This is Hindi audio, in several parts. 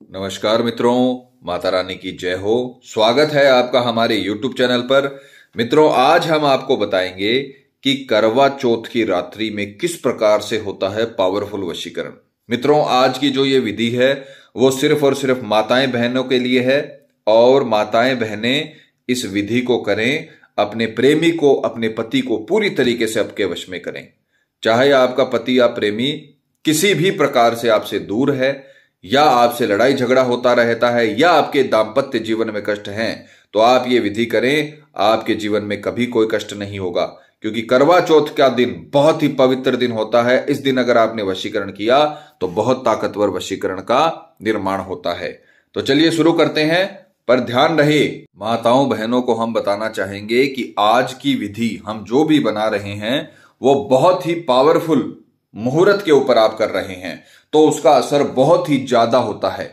नमस्कार मित्रों, माता रानी की जय हो। स्वागत है आपका हमारे YouTube चैनल पर। मित्रों, आज हम आपको बताएंगे कि करवा चौथ की रात्रि में किस प्रकार से होता है पावरफुल वशीकरण। मित्रों, आज की जो ये विधि है वो सिर्फ और सिर्फ माताएं बहनों के लिए है और माताएं बहनें इस विधि को करें, अपने प्रेमी को, अपने पति को पूरी तरीके से आपके वश में करें। चाहे आपका पति या प्रेमी किसी भी प्रकार से आपसे दूर है या आपसे लड़ाई झगड़ा होता रहता है या आपके दाम्पत्य जीवन में कष्ट हैं, तो आप ये विधि करें, आपके जीवन में कभी कोई कष्ट नहीं होगा। क्योंकि करवा चौथ का दिन बहुत ही पवित्र दिन होता है। इस दिन अगर आपने वशीकरण किया तो बहुत ताकतवर वशीकरण का निर्माण होता है। तो चलिए शुरू करते हैं। पर ध्यान रहे, माताओं बहनों को हम बताना चाहेंगे कि आज की विधि हम जो भी बना रहे हैं वो बहुत ही पावरफुल मुहूर्त के ऊपर आप कर रहे हैं, तो उसका असर बहुत ही ज्यादा होता है।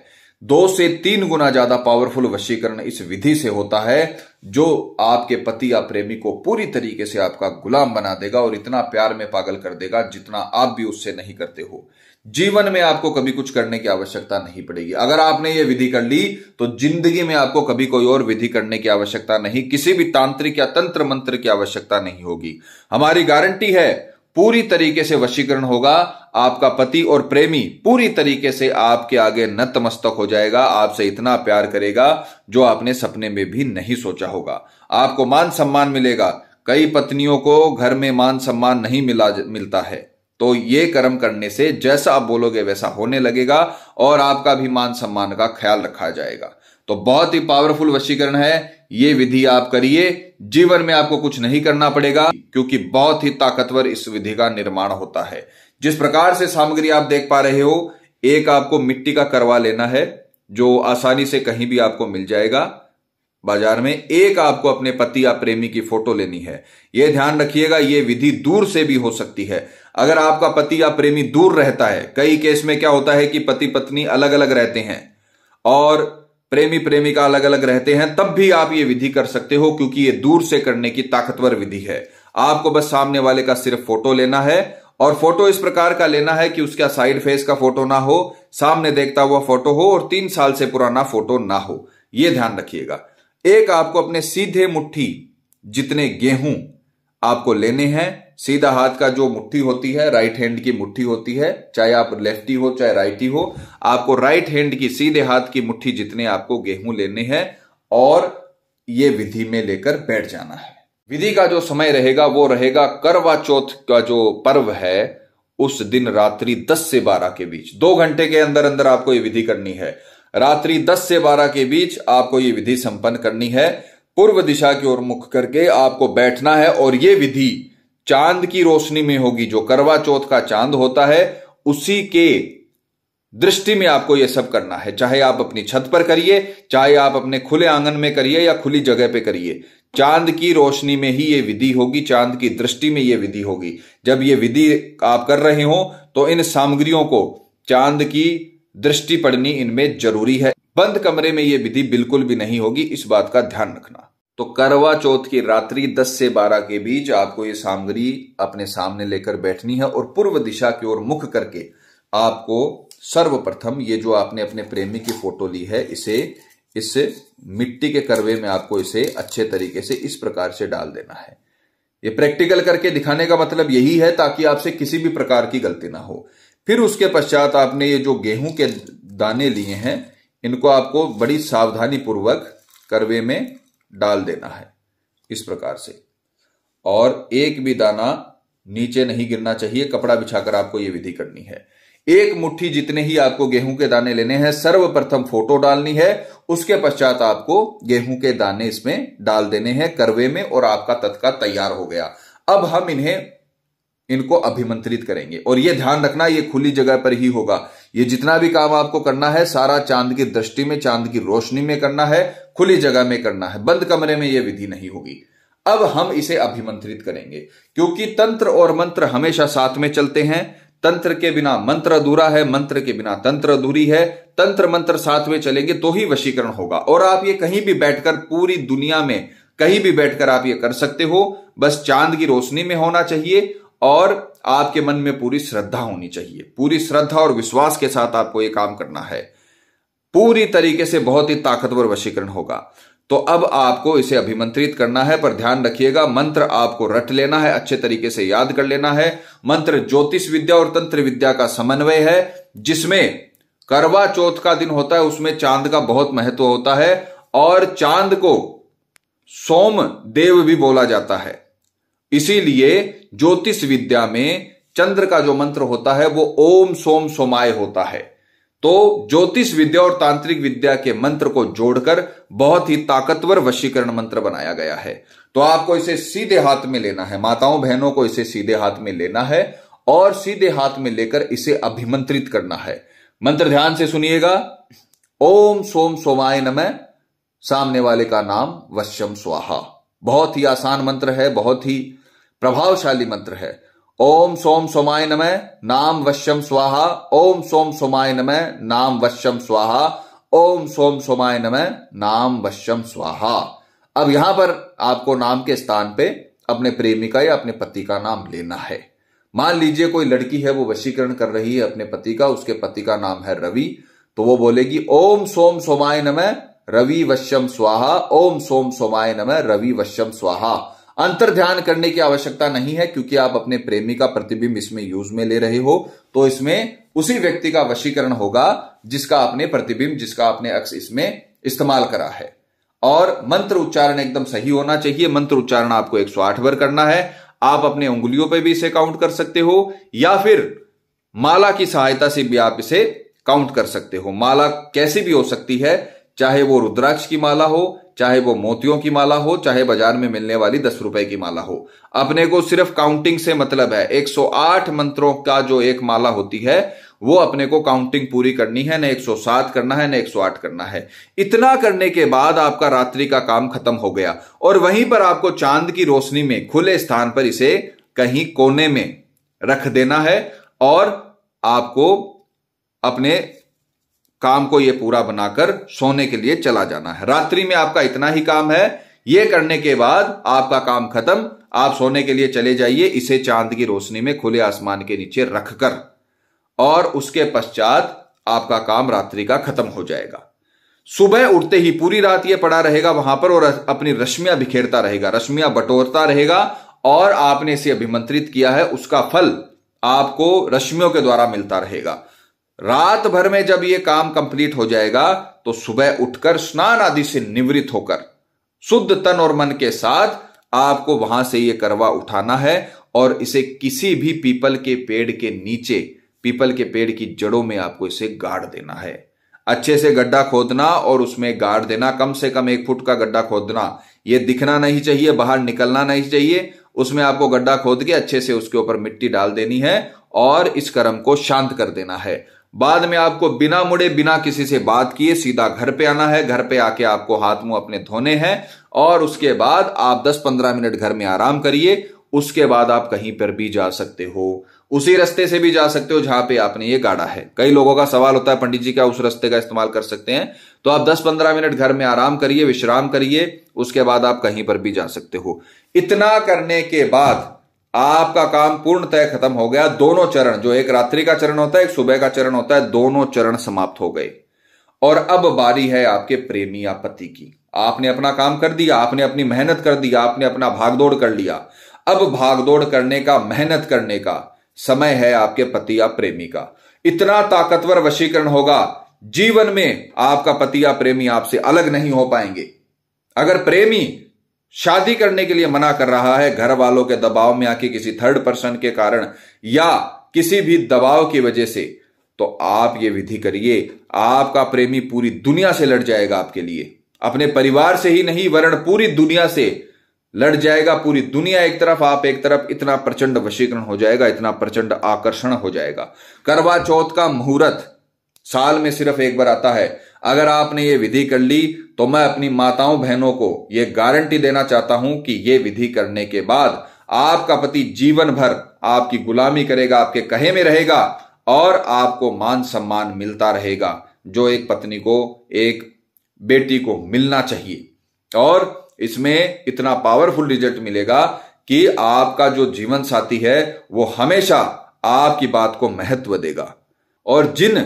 2 से 3 गुना ज्यादा पावरफुल वशीकरण इस विधि से होता है, जो आपके पति या प्रेमी को पूरी तरीके से आपका गुलाम बना देगा और इतना प्यार में पागल कर देगा जितना आप भी उससे नहीं करते हो। जीवन में आपको कभी कुछ करने की आवश्यकता नहीं पड़ेगी। अगर आपने ये विधि कर ली तो जिंदगी में आपको कभी कोई और विधि करने की आवश्यकता नहीं, किसी भी तांत्रिक या तंत्र मंत्र की आवश्यकता नहीं होगी। हमारी गारंटी है, पूरी तरीके से वशीकरण होगा। आपका पति और प्रेमी पूरी तरीके से आपके आगे नतमस्तक हो जाएगा, आपसे इतना प्यार करेगा जो आपने सपने में भी नहीं सोचा होगा। आपको मान सम्मान मिलेगा। कई पत्नियों को घर में मान सम्मान नहीं मिलता है, तो ये कर्म करने से जैसा आप बोलोगे वैसा होने लगेगा और आपका भी मान सम्मान का ख्याल रखा जाएगा। तो बहुत ही पावरफुल वशीकरण है, ये विधि आप करिए। जीवन में आपको कुछ नहीं करना पड़ेगा, क्योंकि बहुत ही ताकतवर इस विधि का निर्माण होता है। जिस प्रकार से सामग्री आप देख पा रहे हो, एक आपको मिट्टी का करवा लेना है जो आसानी से कहीं भी आपको मिल जाएगा बाजार में। एक आपको अपने पति या प्रेमी की फोटो लेनी है। यह ध्यान रखिएगा, यह विधि दूर से भी हो सकती है। अगर आपका पति या प्रेमी दूर रहता है, कई केस में क्या होता है कि पति पत्नी अलग अलग रहते हैं और प्रेमी प्रेमिका अलग अलग रहते हैं, तब भी आप ये विधि कर सकते हो, क्योंकि ये दूर से करने की ताकतवर विधि है। आपको बस सामने वाले का सिर्फ फोटो लेना है और फोटो इस प्रकार का लेना है कि उसका साइड फेस का फोटो ना हो, सामने देखता हुआ फोटो हो और 3 साल से पुराना फोटो ना हो। यह ध्यान रखिएगा। एक आपको अपने सीधे मुट्ठी जितने गेहूं आपको लेने हैं। सीधा हाथ का जो मुट्ठी होती है, राइट हैंड की मुट्ठी होती है, चाहे आप लेफ्टी हो चाहे राइटी हो, आपको राइट हैंड की सीधे हाथ की मुट्ठी जितने आपको गेहूं लेने हैं और ये विधि में लेकर बैठ जाना है। विधि का जो समय रहेगा वो रहेगा करवा चौथ का जो पर्व है उस दिन रात्रि 10 से 12 के बीच। 2 घंटे के अंदर अंदर आपको ये विधि करनी है। रात्रि 10 से 12 के बीच आपको ये विधि संपन्न करनी है। पूर्व दिशा की ओर मुख करके आपको बैठना है और ये विधि चांद की रोशनी में होगी। जो करवा चौथ का चांद होता है उसी के दृष्टि में आपको यह सब करना है। चाहे आप अपनी छत पर करिए, चाहे आप अपने खुले आंगन में करिए या खुली जगह पे करिए, चांद की रोशनी में ही यह विधि होगी, चांद की दृष्टि में यह विधि होगी। जब यह विधि आप कर रहे हो तो इन सामग्रियों को चांद की दृष्टि पड़नी इनमें जरूरी है। बंद कमरे में यह विधि बिल्कुल भी नहीं होगी, इस बात का ध्यान रखना। तो करवा चौथ की रात्रि 10 से 12 के बीच आपको ये सामग्री अपने सामने लेकर बैठनी है और पूर्व दिशा की ओर मुख करके आपको सर्वप्रथम ये जो आपने अपने प्रेमी की फोटो ली है इस मिट्टी के करवे में आपको इसे अच्छे तरीके से इस प्रकार से डाल देना है। ये प्रैक्टिकल करके दिखाने का मतलब यही है ताकि आपसे किसी भी प्रकार की गलती ना हो। फिर उसके पश्चात आपने ये जो गेहूं के दाने लिए हैं इनको आपको बड़ी सावधानी पूर्वक करवे में डाल देना है इस प्रकार से, और एक भी दाना नीचे नहीं गिरना चाहिए। कपड़ा बिछाकर आपको यह विधि करनी है। एक मुट्ठी जितने ही आपको गेहूं के दाने लेने हैं, सर्वप्रथम फोटो डालनी है, उसके पश्चात आपको गेहूं के दाने इसमें डाल देने हैं करवे में और आपका तत्का तैयार हो गया। अब हम इनको अभिमंत्रित करेंगे और यह ध्यान रखना ये खुली जगह पर ही होगा। ये जितना भी काम आपको करना है सारा चांद की दृष्टि में, चांद की रोशनी में करना है, खुली जगह में करना है। बंद कमरे में यह विधि नहीं होगी। अब हम इसे अभिमंत्रित करेंगे, क्योंकि तंत्र और मंत्र हमेशा साथ में चलते हैं। तंत्र के बिना मंत्र अधूरा है, मंत्र के बिना तंत्र अधूरी है। तंत्र मंत्र साथ में चलेंगे तो ही वशीकरण होगा। और आप ये कहीं भी बैठकर, पूरी दुनिया में कहीं भी बैठकर आप ये कर सकते हो। बस चांद की रोशनी में होना चाहिए और आपके मन में पूरी श्रद्धा होनी चाहिए। पूरी श्रद्धा और विश्वास के साथ आपको ये काम करना है। पूरी तरीके से बहुत ही ताकतवर वशीकरण होगा। तो अब आपको इसे अभिमंत्रित करना है, पर ध्यान रखिएगा मंत्र आपको रट लेना है, अच्छे तरीके से याद कर लेना है। मंत्र ज्योतिष विद्या और तंत्र विद्या का समन्वय है, जिसमें करवा चौथ का दिन होता है, उसमें चांद का बहुत महत्व होता है और चांद को सोम देव भी बोला जाता है। इसीलिए ज्योतिष विद्या में चंद्र का जो मंत्र होता है वो ओम सोम सोमाय होता है। तो ज्योतिष विद्या और तांत्रिक विद्या के मंत्र को जोड़कर बहुत ही ताकतवर वशीकरण मंत्र बनाया गया है। तो आपको इसे सीधे हाथ में लेना है, माताओं बहनों को इसे सीधे हाथ में लेना है और सीधे हाथ में लेकर इसे अभिमंत्रित करना है। मंत्र ध्यान से सुनिएगा। ओम सोम सोमाय नमः, सामने वाले का नाम वश्यम स्वाहा। बहुत ही आसान मंत्र है, बहुत ही प्रभावशाली मंत्र है। ओम सोम सोमाय नमः, नाम वश्यम स्वाहा। ओम सोम सोमाय नमः, नाम वश्यम स्वाहा। ओम सोम सोमाय नमः, नाम वश्यम स्वाहा। अब यहां पर आपको नाम के स्थान पे अपने प्रेमिका या अपने पति का नाम लेना है। मान लीजिए कोई लड़की है, वो वशीकरण कर रही है अपने पति का, उसके पति का नाम है रवि, तो वो बोलेगी ओम सोम सोमाय नमः रवि वश्यम स्वाहा। ओम सोम सोमाय नमः रवि वश्यम स्वाहा। अंतर ध्यान करने की आवश्यकता नहीं है, क्योंकि आप अपने प्रेमी का प्रतिबिंब इसमें यूज में ले रहे हो, तो इसमें उसी व्यक्ति का वशीकरण होगा जिसका आपने प्रतिबिंब, जिसका आपने अक्स इसमें इस्तेमाल करा है। और मंत्र उच्चारण एकदम सही होना चाहिए। मंत्र उच्चारण आपको 108 बार करना है। आप अपने उंगलियों पे भी इसे काउंट कर सकते हो, या फिर माला की सहायता से भी आप इसे काउंट कर सकते हो। माला कैसी भी हो सकती है, चाहे वो रुद्राक्ष की माला हो, चाहे वो मोतियों की माला हो, चाहे बाजार में मिलने वाली 10 रुपए की माला हो। अपने को सिर्फ काउंटिंग से मतलब है। 108 मंत्रों का जो एक माला होती है, वो अपने को काउंटिंग पूरी करनी है, न 107 करना है, न 108 करना है। इतना करने के बाद आपका रात्रि का काम खत्म हो गया, और वहीं पर आपको चांद की रोशनी में खुले स्थान पर इसे कहीं कोने में रख देना है और आपको अपने काम को यह पूरा बनाकर सोने के लिए चला जाना है। रात्रि में आपका इतना ही काम है। यह करने के बाद आपका काम खत्म, आप सोने के लिए चले जाइए इसे चांद की रोशनी में खुले आसमान के नीचे रखकर, और उसके पश्चात आपका काम रात्रि का खत्म हो जाएगा। सुबह उठते ही पूरी रात यह पड़ा रहेगा वहां पर और अपनी रश्मियां बिखेरता रहेगा, रश्मियां बटोरता रहेगा, और आपने इसे अभिमंत्रित किया है, उसका फल आपको रश्मियों के द्वारा मिलता रहेगा। रात भर में जब यह काम कंप्लीट हो जाएगा, तो सुबह उठकर स्नान आदि से निवृत्त होकर शुद्ध तन और मन के साथ आपको वहां से यह करवा उठाना है और इसे किसी भी पीपल के पेड़ के नीचे, पीपल के पेड़ की जड़ों में आपको इसे गाड़ देना है। अच्छे से गड्ढा खोदना और उसमें गाड़ देना, कम से कम 1 फुट का गड्ढा खोदना। यह दिखना नहीं चाहिए, बाहर निकलना नहीं चाहिए। उसमें आपको गड्ढा खोद के अच्छे से उसके ऊपर मिट्टी डाल देनी है और इस कर्म को शांत कर देना है। बाद में आपको बिना मुड़े, बिना किसी से बात किए सीधा घर पे आना है। घर पे आके आपको हाथ मुंह अपने धोने हैं और उसके बाद आप 10-15 मिनट घर में आराम करिए। उसके बाद आप कहीं पर भी जा सकते हो, उसी रास्ते से भी जा सकते हो जहां पे आपने ये गाड़ा है। कई लोगों का सवाल होता है, पंडित जी क्या उस रास्ते का इस्तेमाल कर सकते हैं? तो आप 10-15 मिनट घर में आराम करिए, विश्राम करिए, उसके बाद आप कहीं पर भी जा सकते हो। इतना करने के बाद आपका काम पूर्णतः खत्म हो गया। दोनों चरण, जो एक रात्रि का चरण होता है, एक सुबह का चरण होता है, दोनों चरण समाप्त हो गए। और अब बारी है आपके प्रेमी या पति की। आपने अपना काम कर दिया, आपने अपनी मेहनत कर दिया, आपने अपना भागदौड़ कर लिया। अब भागदौड़ करने का, मेहनत करने का समय है आपके पति या प्रेमी का। इतना ताकतवर वशीकरण होगा, जीवन में आपका पति या प्रेमी आपसे अलग नहीं हो पाएंगे। अगर प्रेमी शादी करने के लिए मना कर रहा है, घर वालों के दबाव में आके, किसी थर्ड पर्सन के कारण या किसी भी दबाव की वजह से, तो आप ये विधि करिए। आपका प्रेमी पूरी दुनिया से लड़ जाएगा आपके लिए, अपने परिवार से ही नहीं वरन पूरी दुनिया से लड़ जाएगा। पूरी दुनिया एक तरफ, आप एक तरफ। इतना प्रचंड वशीकरण हो जाएगा, इतना प्रचंड आकर्षण हो जाएगा। करवा चौथ का मुहूर्त साल में सिर्फ एक बार आता है। अगर आपने ये विधि कर ली, तो मैं अपनी माताओं बहनों को ये गारंटी देना चाहता हूं कि ये विधि करने के बाद आपका पति जीवन भर आपकी गुलामी करेगा, आपके कहे में रहेगा और आपको मान सम्मान मिलता रहेगा, जो एक पत्नी को, एक बेटी को मिलना चाहिए। और इसमें इतना पावरफुल रिजल्ट मिलेगा कि आपका जो जीवन साथी है वो हमेशा आपकी बात को महत्व देगा। और जिन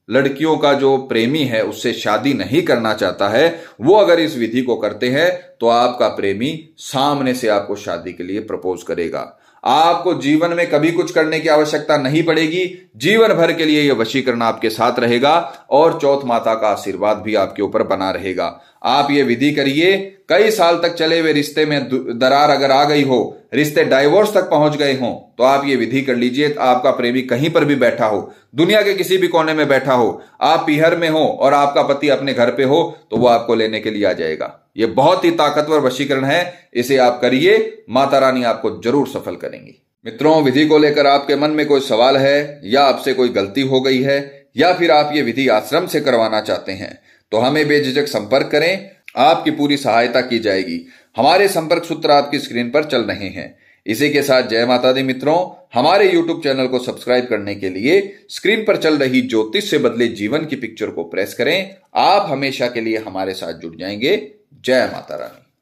लड़कियों का जो प्रेमी है उससे शादी नहीं करना चाहता है, वो अगर इस विधि को करते हैं तो आपका प्रेमी सामने से आपको शादी के लिए प्रपोज करेगा। आपको जीवन में कभी कुछ करने की आवश्यकता नहीं पड़ेगी, जीवन भर के लिए यह वशीकरण आपके साथ रहेगा और चौथ माता का आशीर्वाद भी आपके ऊपर बना रहेगा। आप ये विधि करिए। कई साल तक चले हुए रिश्ते में दरार अगर आ गई हो, रिश्ते डाइवोर्स तक पहुंच गए हों, तो आप ये विधि कर लीजिए। आपका प्रेमी कहीं पर भी बैठा हो, दुनिया के किसी भी कोने में बैठा हो, आप पीहर में हो और आपका पति अपने घर पे हो, तो वो आपको लेने के लिए आ जाएगा। ये बहुत ही ताकतवर वशीकरण है, इसे आप करिए, माता रानी आपको जरूर सफल करेंगी। मित्रों, विधि को लेकर आपके मन में कोई सवाल है या आपसे कोई गलती हो गई है या फिर आप ये विधि आश्रम से करवाना चाहते हैं तो हमें बेझिझक संपर्क करें, आपकी पूरी सहायता की जाएगी। हमारे संपर्क सूत्र आपकी स्क्रीन पर चल रहे हैं। इसी के साथ जय माता दी मित्रों, हमारे YouTube चैनल को सब्सक्राइब करने के लिए स्क्रीन पर चल रही ज्योतिष से बदले जीवन की पिक्चर को प्रेस करें। आप हमेशा के लिए हमारे साथ जुड़ जाएंगे। जय माता रानी।